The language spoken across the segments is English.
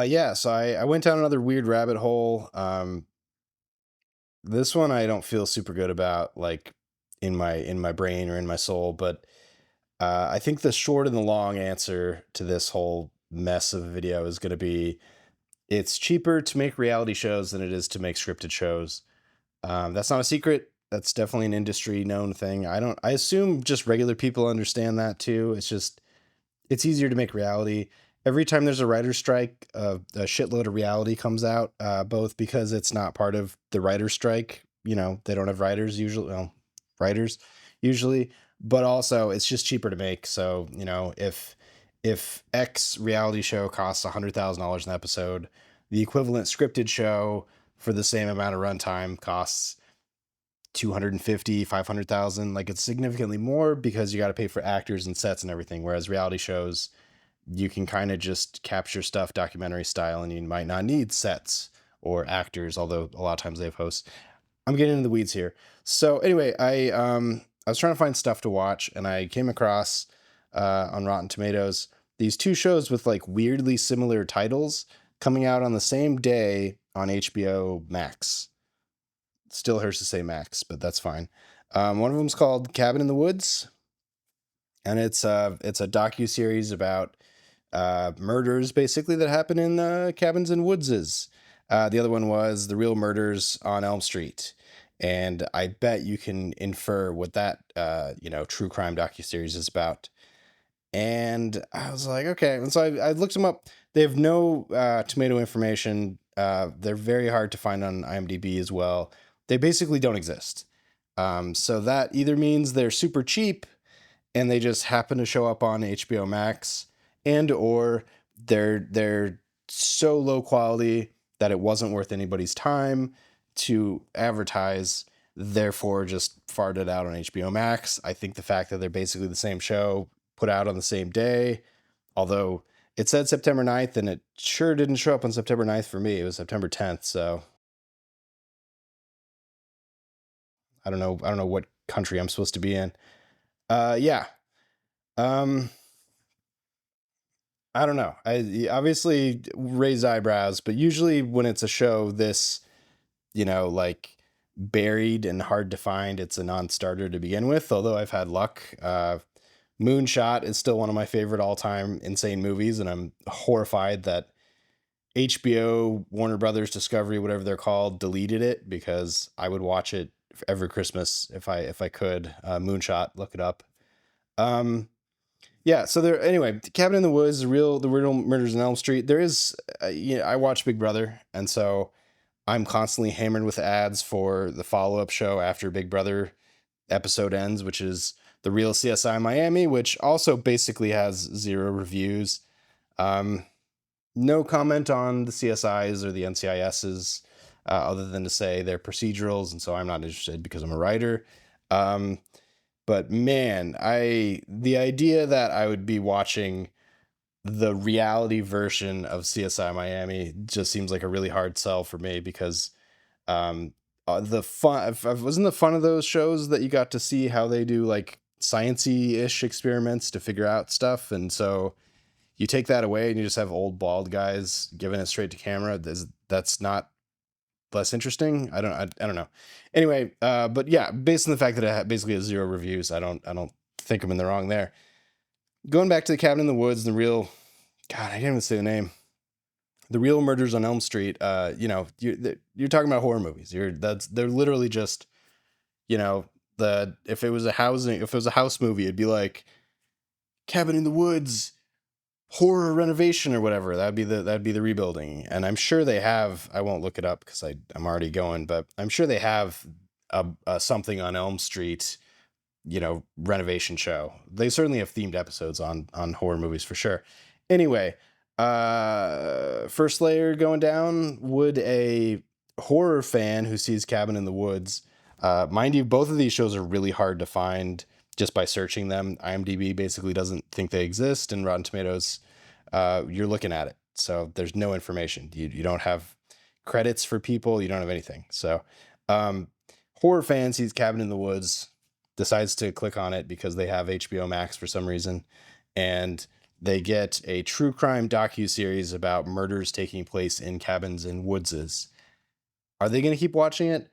Yeah, so I went down another weird rabbit hole. This one I don't feel super good about, like in my brain or in my soul, but I think the short and the long answer to this whole mess of a video is going to be it's cheaper to make reality shows than it is to make scripted shows. That's not a secret. That's definitely an industry known thing. I assume just regular people understand that too. It's easier to make reality. Every time there's a writer's strike, a shitload of reality comes out, both because it's not part of the writer's strike. They don't have writers usually, well, writers usually, but also it's just cheaper to make. So, if X reality show costs $100,000 an episode, the equivalent scripted show for the same amount of runtime costs 250, 500,000. Like, it's significantly more because you got to pay for actors and sets and everything. Whereas reality shows, you can kind of just capture stuff documentary style and you might not need sets or actors, although a lot of times they have hosts. I'm getting into the weeds here. So anyway, I was trying to find stuff to watch and I came across on Rotten Tomatoes these two shows with like weirdly similar titles coming out on the same day on HBO Max. Still hurts to say Max, but that's fine. One of them's called Cabin in the Woods, and it's a docu series about murders basically that happen in cabins and woodses. The other one was The Real Murders on Elm Street, and I bet you can infer what that true crime docu series is about. And I was like, okay, and so I looked them up. They have no tomato information. They're very hard to find on IMDb as well. They basically don't exist. So that either means they're super cheap and they just happen to show up on HBO Max, and or they're so low quality that it wasn't worth anybody's time to advertise, therefore just farted out on HBO Max. I think the fact that they're basically the same show put out on the same day, although it said September 9th and it sure didn't show up on September 9th for me. It was September 10th, so I don't know what country I'm supposed to be in. Yeah. Um I don't know. I obviously raise eyebrows, but usually when it's a show this, like buried and hard to find, it's a non-starter to begin with. Although I've had luck. Moonshot is still one of my favorite all-time insane movies, and I'm horrified that HBO, Warner Brothers, Discovery, whatever they're called, deleted it because I would watch it every Christmas if I could. Moonshot, look it up. Um, yeah, so there. Anyway, Cabin in the Woods, the real Murders in Elm Street. There is, I watch Big Brother, and so I'm constantly hammered with ads for the follow up show after Big Brother episode ends, which is the Real CSI Miami, which also basically has zero reviews. Um, no comment on the CSIs or the NCISs, other than to say they're procedurals, and so I'm not interested because I'm a writer. Um, but man, the idea that I would be watching the reality version of CSI Miami just seems like a really hard sell for me because the fun wasn't the fun of those shows that you got to see how they do like sciency ish experiments to figure out stuff, and so you take that away and you just have old bald guys giving it straight to camera. That's not less interesting. I don't know. Anyway, but yeah, based on the fact that it basically has zero reviews, I don't think I'm in the wrong there. Going back to the Cabin in the Woods, the real, God, I can't even say the name. The Real Murders on Elm Street. You're talking about horror movies. They're literally just, if it was a house movie, it'd be like Cabin in the Woods horror renovation or whatever. That'd be the rebuilding. And I'm sure they have. I won't look it up because I'm already going, but I'm sure they have a something on Elm Street, renovation show. They certainly have themed episodes on horror movies for sure. Anyway, first layer going down. Would a horror fan who sees Cabin in the Woods, mind you, both of these shows are really hard to find just by searching them. IMDb basically doesn't think they exist, and Rotten Tomatoes, you're looking at it, so there's no information. You don't have credits for people. You don't have anything. So, horror fan sees Cabin in the Woods, decides to click on it because they have HBO Max for some reason, and they get a true crime docu-series about murders taking place in cabins in woodses. Are they going to keep watching it?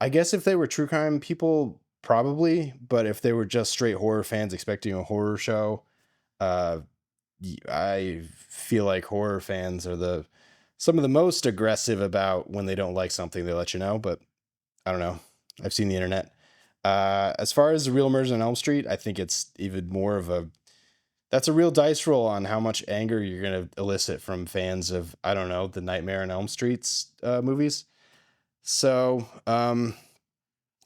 I guess if they were true crime people, probably, but if they were just straight horror fans expecting a horror show, uh, I feel like horror fans are some of the most aggressive about when they don't like something, they let you know, but I don't know. I've seen the internet. As far as the Real Murders on Elm Street, I think it's even more of that's a real dice roll on how much anger you're going to elicit from fans of, I don't know, the Nightmare on Elm Street's movies. So, I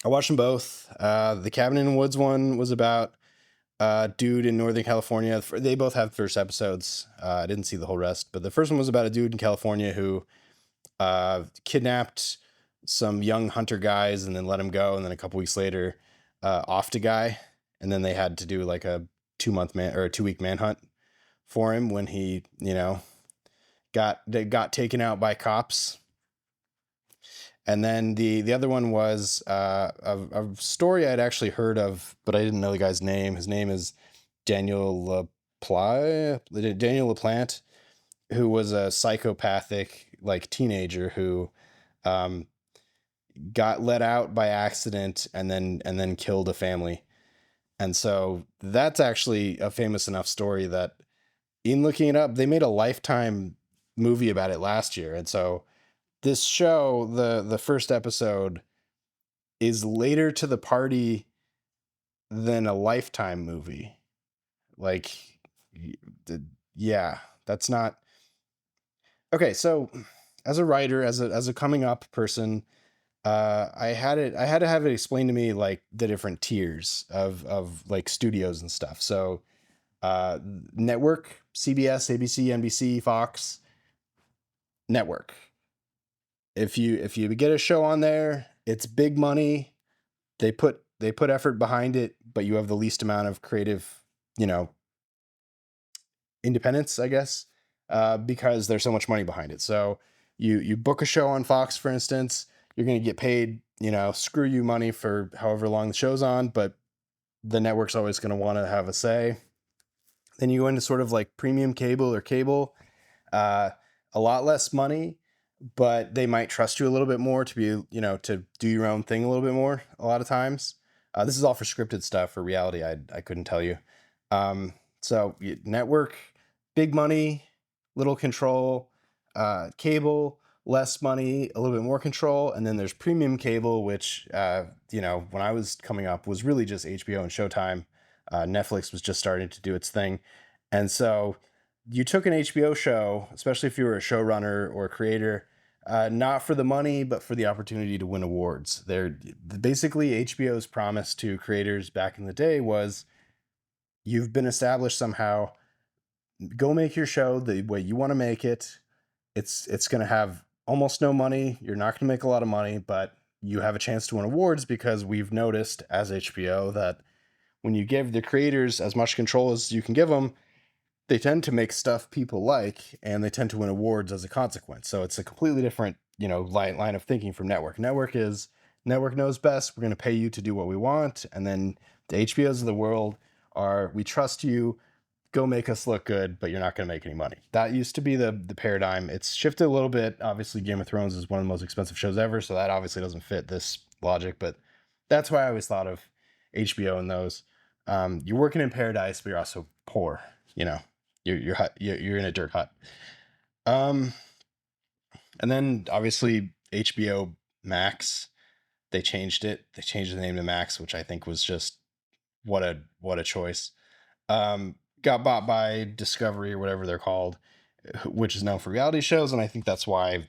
watched them both. The Cabin in the Woods one was about a dude in Northern California. They both have first episodes. I didn't see the whole rest, but the first one was about a dude in California who kidnapped some young hunter guys and then let him go. And then a couple weeks later, offed a guy. And then they had to do like a 2 month man or a 2 week manhunt for him when he, got taken out by cops. And then the other one was a story I'd actually heard of, but I didn't know the guy's name. His name is Daniel LaPlante, who was a psychopathic like teenager who um, got let out by accident and then killed a family. And so that's actually a famous enough story that in looking it up, they made a Lifetime movie about it last year. And so this show, the first episode, is later to the party than a Lifetime movie. Like, yeah, that's not okay. So, as a writer, as a coming up person, I had to have it explained to me like the different tiers of like studios and stuff. So, network, CBS, ABC, NBC, Fox, network. If you get a show on there, it's big money. They put effort behind it, but you have the least amount of creative, you know, independence, I guess, because there's so much money behind it. So you book a show on Fox, for instance, you're going to get paid, screw you money for however long the show's on, but the network's always going to want to have a say. Then you go into sort of like premium cable or cable, uh, a lot less money, but they might trust you a little bit more to be, to do your own thing a little bit more a lot of times. This is all for scripted stuff. For reality, I couldn't tell you. So network, big money, little control, cable, less money, a little bit more control. And then there's premium cable, which, when I was coming up was really just HBO and Showtime. Netflix was just starting to do its thing. And so you took an HBO show, especially if you were a showrunner or a creator, not for the money, but for the opportunity to win awards. Basically HBO's promise to creators back in the day was, you've been established somehow. Go make your show the way you want to make it. It's going to have almost no money. You're not going to make a lot of money, but you have a chance to win awards because we've noticed as HBO that when you give the creators as much control as you can give them, they tend to make stuff people like, and they tend to win awards as a consequence. So it's a completely different, line of thinking from network. Network knows best. We're going to pay you to do what we want. And then the HBOs of the world are, we trust you, go make us look good, but you're not going to make any money. That used to be the paradigm. It's shifted a little bit. Obviously, Game of Thrones is one of the most expensive shows ever, so that obviously doesn't fit this logic, but that's why I always thought of HBO and those. You're working in paradise, but you're also poor, you know. You're in a dirt hut. Um, and then obviously HBO Max, they changed it. They changed the name to Max, which I think was just what a choice. Got bought by Discovery or whatever they're called, which is known for reality shows, and I think that's why.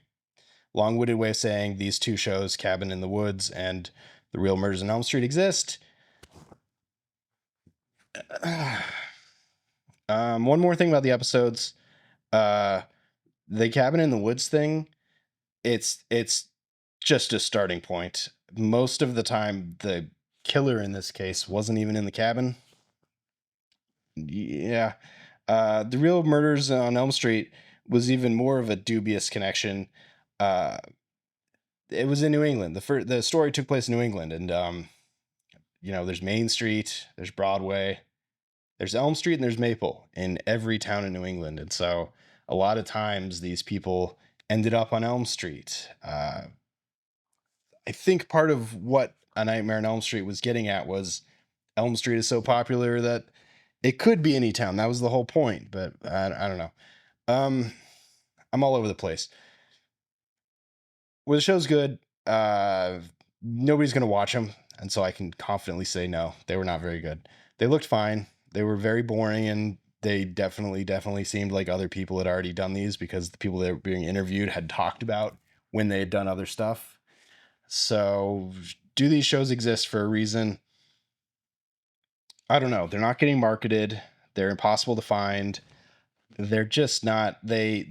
Long-winded way of saying these two shows, Cabin in the Woods and The Real Murders on Elm Street, exist. One more thing about the episodes. Uh, the Cabin in the Woods thing, it's just a starting point. Most of the time, the killer in this case wasn't even in the cabin. Yeah. The Real Murders on Elm Street was even more of a dubious connection. Uh, it was in New England. The story took place in New England, and there's Main Street, there's Broadway. There's Elm Street and there's Maple in every town in New England. And so a lot of times these people ended up on Elm Street. I think part of what A Nightmare on Elm Street was getting at was Elm Street is so popular that it could be any town. That was the whole point, but I don't know. Um, I'm all over the place. Well, the show's good. Uh, Nobody's gonna watch them, and so I can confidently say no, they were not very good. They looked fine. They were very boring, and they definitely seemed like other people had already done these because the people that were being interviewed had talked about when they had done other stuff. So, do these shows exist for a reason? I don't know. They're not getting marketed. They're impossible to find. They're just not. They're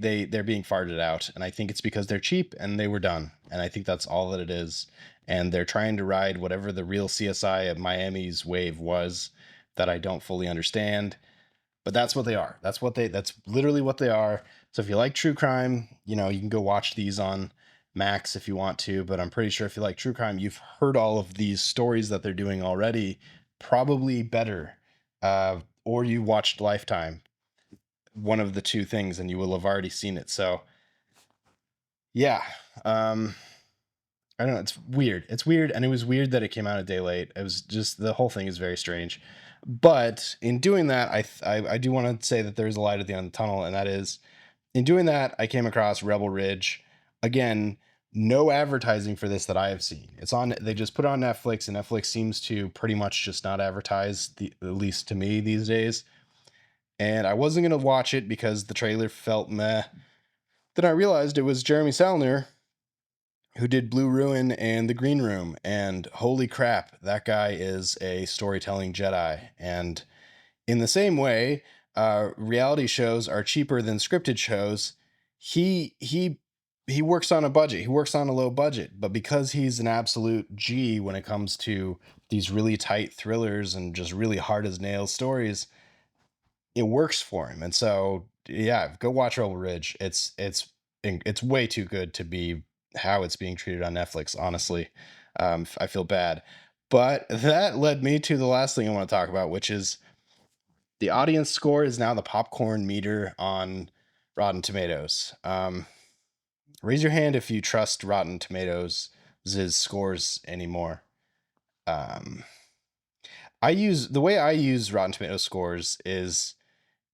being farted out, and I think it's because they're cheap and they were done. And I think that's all that it is. And they're trying to ride whatever the real CSI of Miami's wave was that I don't fully understand. But that's what they are. That's literally what they are. So if you like true crime, you can go watch these on Max if you want to, but I'm pretty sure if you like true crime, you've heard all of these stories that they're doing already, probably better. Or you watched Lifetime, one of the two things, and you will have already seen it. So yeah. Um I don't know. It's weird. It's weird, and it was weird that it came out a day late. It was just the whole thing is very strange. But in doing that, I do want to say that there's a light at the end of the tunnel, and that is in doing that, I came across Rebel Ridge. Again, no advertising for this that I have seen. It's on. They just put it on Netflix, and Netflix seems to pretty much just not advertise at least to me these days. And I wasn't gonna watch it because the trailer felt meh. Then I realized it was Jeremy Saulnier who did Blue Ruin and The Green Room. And holy crap, that guy is a storytelling Jedi. And in the same way, reality shows are cheaper than scripted shows. He works on a budget. He works on a low budget, but because he's an absolute G when it comes to these really tight thrillers and just really hard as nails stories, it works for him. And so yeah, go watch Rebel Ridge. It's way too good to be how it's being treated on Netflix, honestly. I feel bad. But that led me to the last thing I want to talk about, which is the audience score is now the popcorn meter on Rotten Tomatoes. Raise your hand if you trust Rotten Tomatoes' scores anymore. Um, the way I use Rotten Tomatoes scores is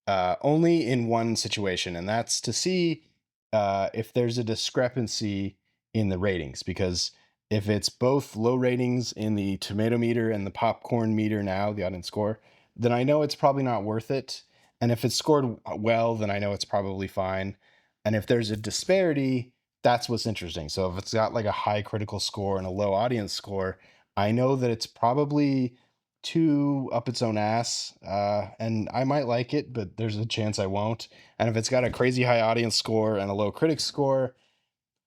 only in one situation, and that's to see if there's a discrepancy in the ratings. Because if it's both low ratings in the tomato meter and the popcorn meter now, the audience score, then I know it's probably not worth it. And if it's scored well, then I know it's probably fine. And if there's a disparity, that's what's interesting. So if it's got like a high critical score and a low audience score, I know that it's probably too up its own ass, and I might like it, but there's a chance I won't. And if it's got a crazy high audience score and a low critic score,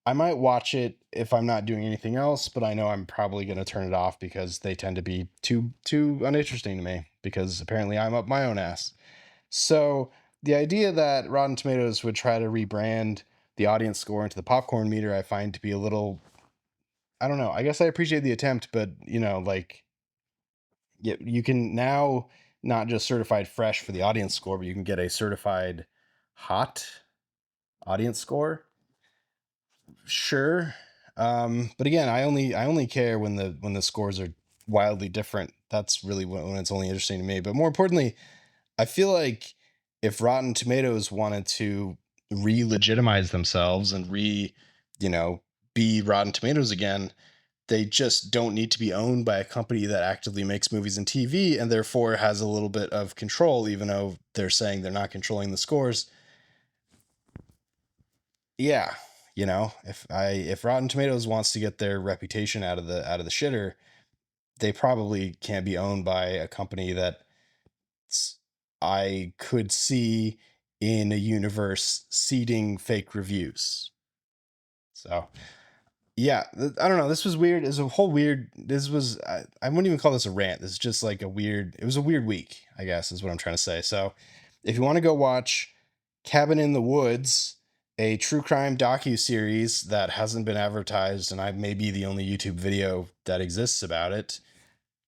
I might watch it if I'm not doing anything else, but I know I'm probably going to turn it off because they tend to be too uninteresting to me because apparently I'm up my own ass. So the idea that Rotten Tomatoes would try to rebrand the audience score into the popcorn meter, I find to be a little, I don't know. I guess I appreciate the attempt, but like, you can now not just certified fresh for the audience score, but you can get a certified hot audience score. Sure. But again, I only care when the scores are wildly different. That's really when it's only interesting to me. But more importantly, I feel like if Rotten Tomatoes wanted to re-legitimize themselves and you know, be Rotten Tomatoes again, they just don't need to be owned by a company that actively makes movies and TV and therefore has a little bit of control, even though they're saying they're not controlling the scores. Yeah, if Rotten Tomatoes wants to get their reputation out of the shitter, they probably can't be owned by a company that I could see in a universe seeding fake reviews. So yeah, I don't know. This was weird. It's a whole weird. This was I wouldn't even call this a rant. This is just like a weird. It was a weird week, I guess, is what I'm trying to say. So, if you want to go watch Cabin in the Woods, a true crime docu series that hasn't been advertised, and I may be the only YouTube video that exists about it,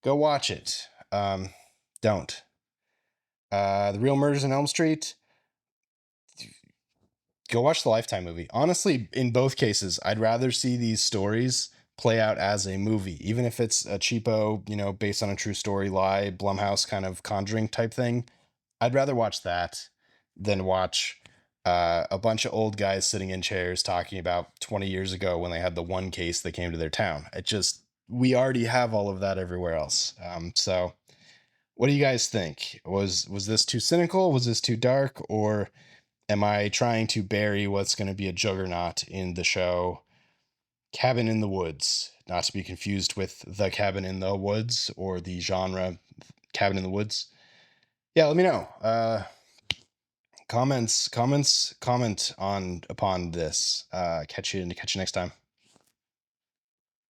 go watch it. Don't. The Real Murders in Elm Street, go watch the Lifetime movie. Honestly, in both cases, I'd rather see these stories play out as a movie, even if it's a cheapo, based on a true story lie, Blumhouse kind of Conjuring type thing. I'd rather watch that than watch a bunch of old guys sitting in chairs talking about 20 years ago when they had the one case that came to their town. We already have all of that everywhere else. So what do you guys think? Was this too cynical? Was this too dark? Or am I trying to bury what's going to be a juggernaut in the show Cabin in the Woods? Not to be confused with The Cabin in the Woods or the genre Cabin in the Woods. Yeah, let me know. Comment on upon this. Catch you next time.